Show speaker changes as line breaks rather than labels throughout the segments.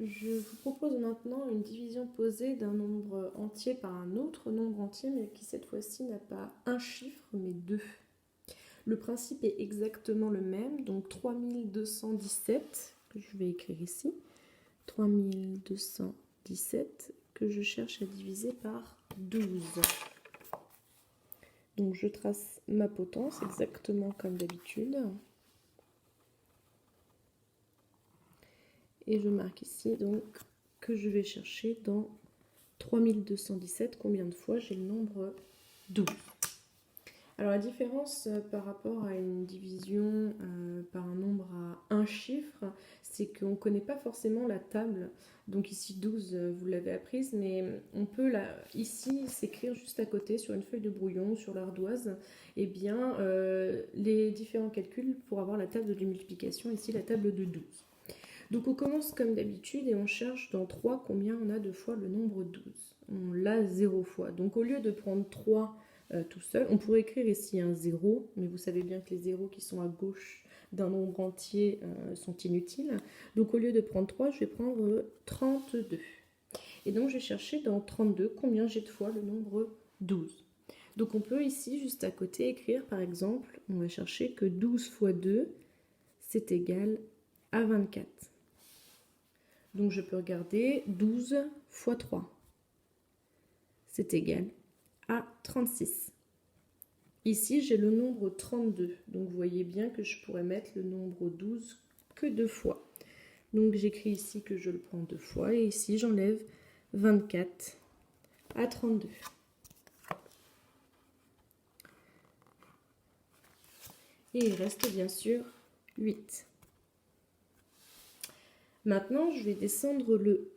Je vous propose maintenant une division posée d'un nombre entier par un autre nombre entier, mais qui cette fois-ci n'a pas un chiffre, mais deux. Le principe est exactement le même, donc 3217, que je vais écrire ici, 3217, que je cherche à diviser par 12. Donc je trace ma potence exactement comme d'habitude. Et je marque ici donc que je vais chercher dans 3217, combien de fois j'ai le nombre 12. Alors la différence par rapport à une division par un nombre à un chiffre, c'est qu'on ne connaît pas forcément la table. Donc ici 12, vous l'avez apprise, mais on peut ici s'écrire juste à côté sur une feuille de brouillon, sur l'ardoise, et bien les différents calculs pour avoir la table de multiplication, ici la table de 12. Donc on commence comme d'habitude et on cherche dans 3 combien on a de fois le nombre 12. On l'a 0 fois. Donc au lieu de prendre 3 tout seul, on pourrait écrire ici un 0, mais vous savez bien que les zéros qui sont à gauche d'un nombre entier sont inutiles. Donc au lieu de prendre 3, je vais prendre 32. Et donc je vais chercher dans 32 combien j'ai de fois le nombre 12. Donc on peut ici, juste à côté, écrire par exemple, on va chercher que 12 fois 2, c'est égal à 24. Donc je peux regarder 12 fois 3. C'est égal à 36. Ici, j'ai le nombre 32. Donc vous voyez bien que je pourrais mettre le nombre 12 que 2 fois. Donc j'écris ici que je le prends 2 fois. Et ici, j'enlève 24 à 32. Et il reste bien sûr 8. Maintenant, je vais descendre le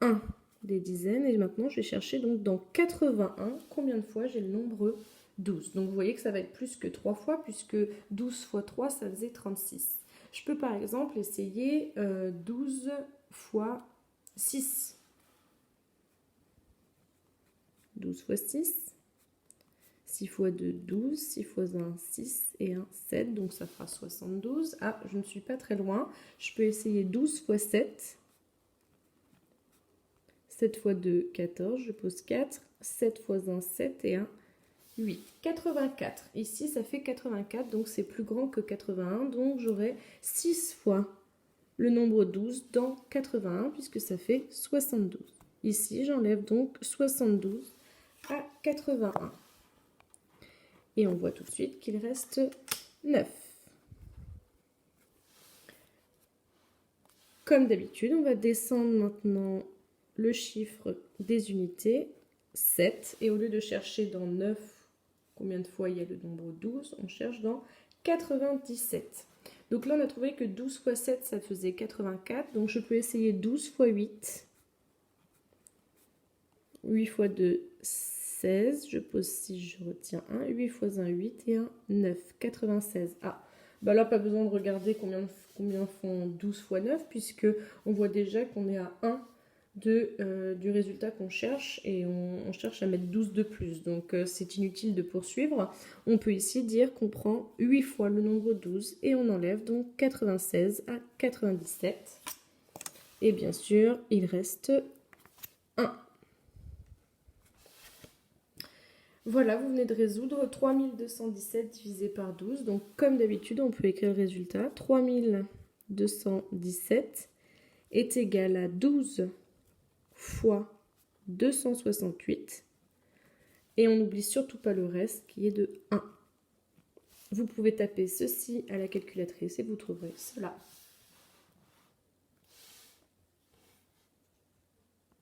1 des dizaines. Et maintenant, je vais chercher donc dans 81 combien de fois j'ai le nombre 12. Donc vous voyez que ça va être plus que 3 fois puisque 12 fois 3, ça faisait 36. Je peux par exemple essayer 12 fois 6. 12 fois 6. 6 fois 2, 12. 6 fois 1, 6 et 1, 7. Donc ça fera 72. Ah, je ne suis pas très loin. Je peux essayer 12 fois 7. 7 fois 2, 14. Je pose 4. 7 fois 1, 7 et 1, 8. 84. Ici, ça fait 84, donc c'est plus grand que 81. Donc j'aurai 6 fois le nombre 12 dans 81, puisque ça fait 72. Ici, j'enlève donc 72 à 81. Et on voit tout de suite qu'il reste 9. Comme d'habitude, on va descendre maintenant le chiffre des unités, 7. Et au lieu de chercher dans 9, combien de fois il y a le nombre 12, on cherche dans 97. Donc là, on a trouvé que 12 fois 7, ça faisait 84. Donc je peux essayer 12 fois 8. 8 fois 2, 16. Je pose 6, je retiens 1. 8 fois 1, 8 et 1, 9. 96. Ah, bah là, pas besoin de regarder combien font 12 fois 9, puisque on voit déjà qu'on est à 1 du résultat qu'on cherche et on cherche à mettre 12 de plus. Donc c'est inutile de poursuivre. On peut ici dire qu'on prend 8 fois le nombre 12 et on enlève donc 96 à 97. Et bien sûr, il reste 1. Voilà, vous venez de résoudre 3217 divisé par 12. Donc comme d'habitude, on peut écrire le résultat. 3217 est égal à 12 fois 268. Et on n'oublie surtout pas le reste qui est de 1. Vous pouvez taper ceci à la calculatrice et vous trouverez cela.